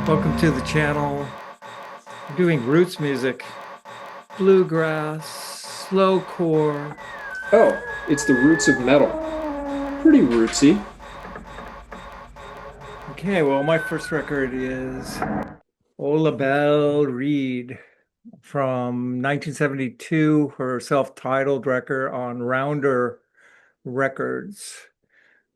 Welcome to the channel. We're doing roots music, bluegrass, slowcore. Oh, it's the roots of metal. Pretty rootsy. Okay, well, my first record is Ola Belle Reed from 1972, her self-titled record on Rounder Records.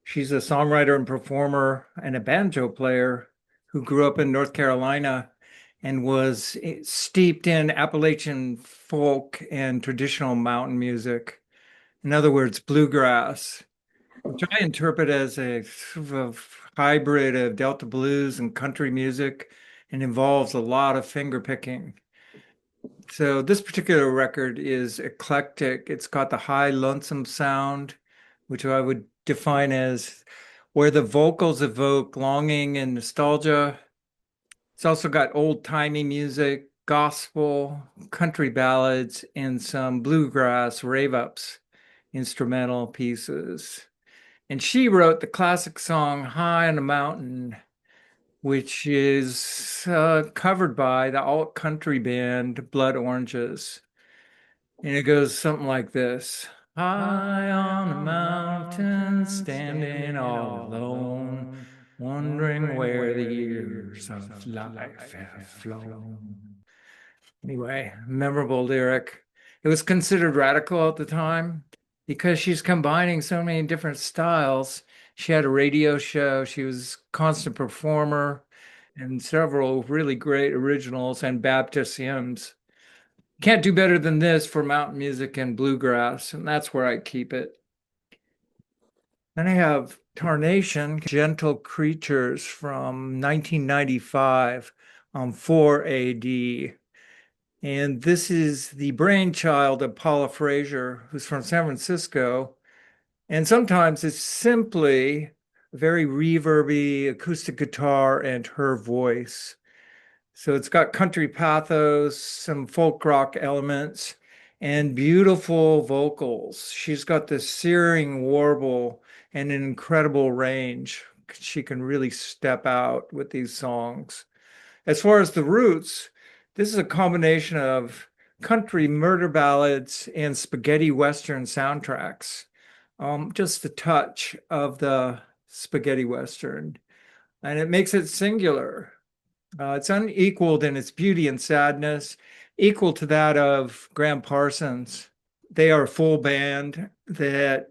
She's a songwriter and performer and a banjo player who grew up in North Carolina and was steeped in Appalachian folk and traditional mountain music. In other words, bluegrass, which I interpret as a sort of hybrid of Delta blues and country music and involves a lot of finger picking. So this particular record is eclectic. It's got the high lonesome sound, which I would define as where the vocals evoke longing and nostalgia. It's also got old-timey music, gospel, country ballads, and some bluegrass rave-ups, instrumental pieces. And she wrote the classic song High on a Mountain, which is covered by the alt country band Blood Oranges. And it goes something like this. High on a mountain, standing all alone, wondering where the years of life have flown. Anyway, memorable lyric. It was considered radical at the time because she's combining so many different styles. She had a radio show, she was a constant performer, and several really great originals and Baptist hymns. Can't do better than this for mountain music and bluegrass, and that's where I keep it. Then I have Tarnation, Gentle Creatures from 1995 on 4 AD. And this is the brainchild of Paula Frazier, who's from San Francisco. And sometimes it's simply very reverby acoustic guitar and her voice. So it's got country pathos, some folk rock elements, and beautiful vocals. She's got this searing warble and an incredible range. She can really step out with these songs. As far as the roots, this is a combination of country murder ballads and spaghetti western soundtracks. Just a touch of the spaghetti western, and it makes it singular. It's unequaled in its beauty and sadness, equal to that of Graham Parsons. They are a full band that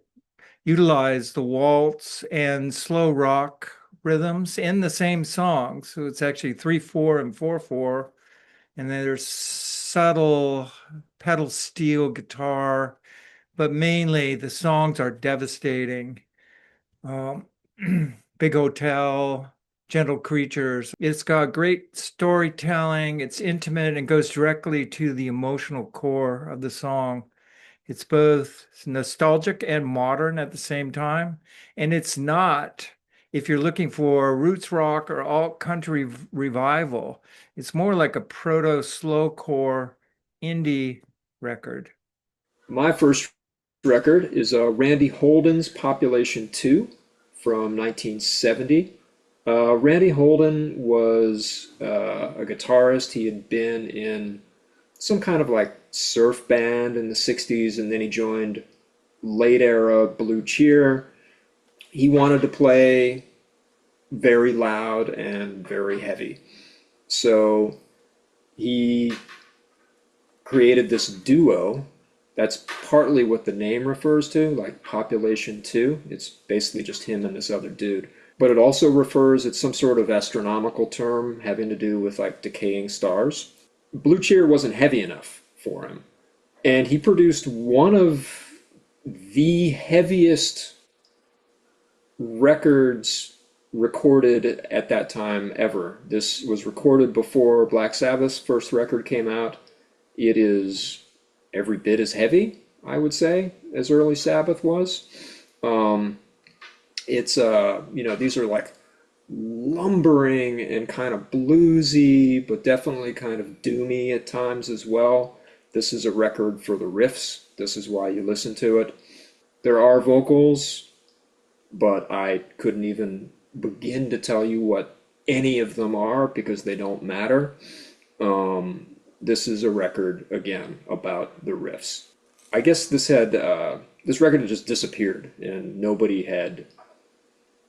utilize the waltz and slow rock rhythms in the same song. So it's actually 3/4 and 4/4. And then there's subtle pedal steel guitar, but mainly the songs are devastating. Um, Big Hotel, Gentle Creatures. It's got great storytelling. It's intimate and goes directly to the emotional core of the song. It's both nostalgic and modern at the same time. And it's not, if you're looking for roots rock or alt country revival, it's more like a proto-slowcore indie record. My first record is Randy Holden's Population 2 from 1970. Randy Holden was a guitarist. He had been in some kind of like surf band in the 60s, and then he joined late era Blue Cheer. He wanted to play very loud and very heavy. So he created this duo. That's partly what the name refers to, like Population 2. It's basically just him and this other dude. But it also refers, it's some sort of astronomical term having to do with like decaying stars. Blue Cheer wasn't heavy enough for him. And he produced one of the heaviest records recorded at that time ever. This was recorded before Black Sabbath's first record came out. It is every bit as heavy, I would say, as early Sabbath was. Um, these are like lumbering and kind of bluesy, but definitely kind of doomy at times as well. This is a record for the riffs. This is why you listen to it. There are vocals, but I couldn't even begin to tell you what any of them are because they don't matter. This is a record again about the riffs. I guess this record had just disappeared, and nobody had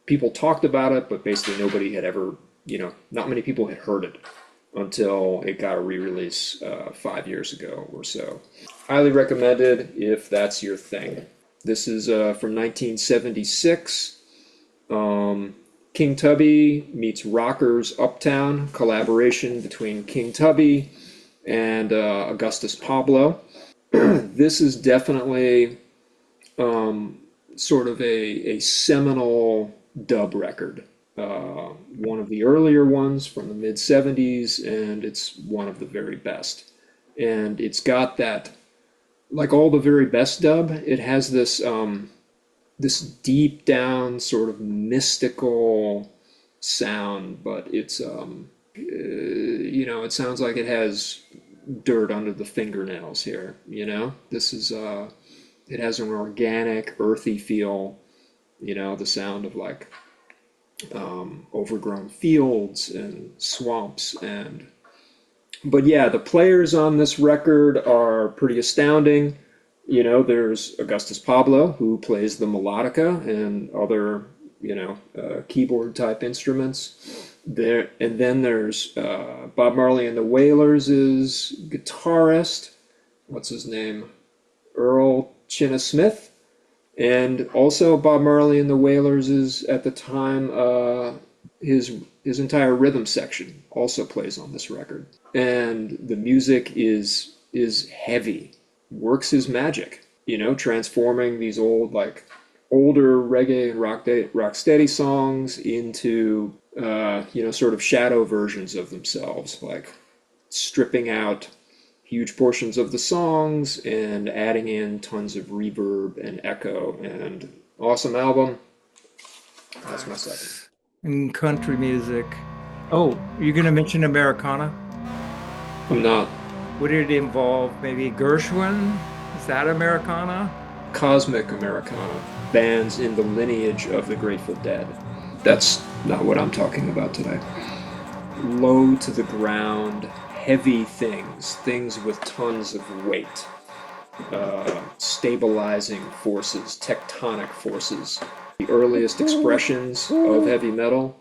people talked about it, but basically nobody had ever, not many people had heard it until it got a re-release 5 years ago or so. Highly recommended if that's your thing. This is from 1976. King Tubby meets Rockers Uptown, collaboration between King Tubby and Augustus Pablo. This is definitely sort of a seminal dub record. One of the earlier ones from the mid 70s, and it's one of the very best. And it's got that, like all the very best dub, it has this deep down sort of mystical sound, but it sounds like it has dirt under the fingernails here, This is it has an organic, earthy feel, the sound of like overgrown fields and swamps. But yeah, the players on this record are pretty astounding. There's Augustus Pablo, who plays the melodica and other keyboard type instruments there. And then there's Bob Marley and the Wailers' guitarist, what's his name, Earl Chinna Smith. And also Bob Marley and the Wailers is at the time his entire rhythm section also plays on this record. And the music is heavy, works his magic, transforming these older reggae and rock steady songs into sort of shadow versions of themselves, like stripping out huge portions of the songs and adding in tons of reverb and echo. And awesome album. That's my second. In country music. Oh, you're going to mention Americana? I'm not. Would it involve maybe Gershwin? Is that Americana? Cosmic Americana. Bands in the lineage of the Grateful Dead. That's not what I'm talking about today. Low to the ground, heavy things with tons of weight, stabilizing forces, tectonic forces. The earliest expressions of heavy metal